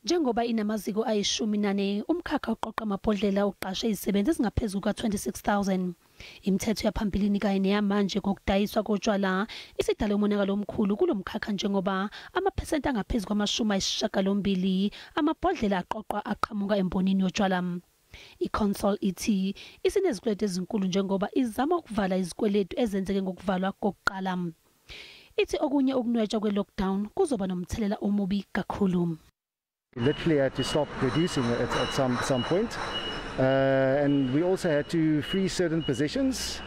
Njengoba inamaziko ayishumi umkhakha oqoqa amabhodlela uqashe izisebenzi ezingaphezulu ka-26,000. Imithetho yaphambilini kanye neyamanje kokudayiswa kotshwala isidale umonakalo omkhulu kulomkhakha njengoba amaphesenti angaphezulu kwama-80 amabhodlela aqoqwa aqhamuka embonini yotshwala. IConsol ithi isinezikweletu ezinkulu njengoba izama ukuvala izikweletu ezenzeke ngokuvalwa kokuqala. Ithi okunye ukunwetshwa kwe-lockdown kuzoba nomthelela omubi kakhulu. Literally had to stop producing at some point, and we also had to freeze certain positions.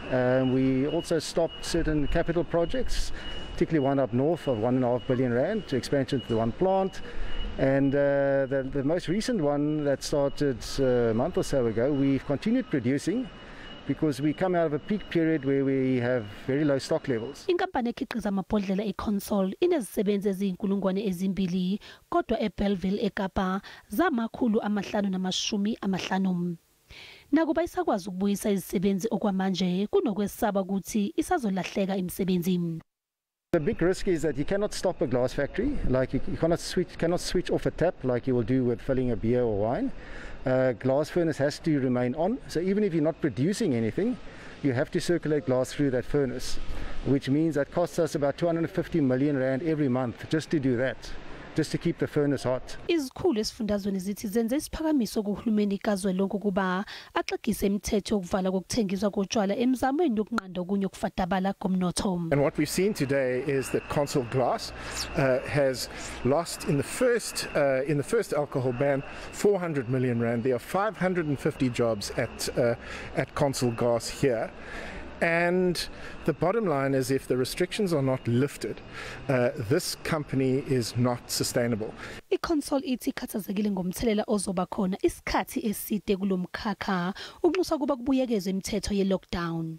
We also stopped certain capital projects, particularly one up north of R1.5 billion to expansion to the one plant. And the most recent one that started a month or so ago, we've continued producing because we come out of a peak period where we have very low stock levels. Inkampani ekhiqiza amabhodlela IConsol inezisebenzi eziyizinkulungwane ezimbili kodwa eBellville eKapa zama550. Nakuba isakwazi ukubuyisa izisebenzi okwamanje kunokwesaba ukuthi isazolahleka imisebenzi. The big risk is that you cannot stop a glass factory, like you cannot switch off a tap like you will do with filling a beer or wine. Glass furnace has to remain on, so even if you're not producing anything, you have to circulate glass through that furnace, which means that costs us about 250 million rand every month just to do that, just to keep the furnace hot. Izikhulu esifundazweni zithi zenze isiphakamiso kuHulumeni kazwelonke kuba axegise imithetho yokuvala kokuthengiswa kotshwala emzamweni yokunqanda okunye okufadabala komnotho. And what we've seen today is that Consol Glass has lost in the first alcohol ban 400 million rand. There are 550 jobs at Consol Glass here. And the bottom line is, if the restrictions are not lifted, this company is not sustainable. IConsol ithi khathazekile ngomthelela ozoba khona isikhathi eside kulomkhakha ukunxusa kuba kubuyekezwe imithetho yeLockdown.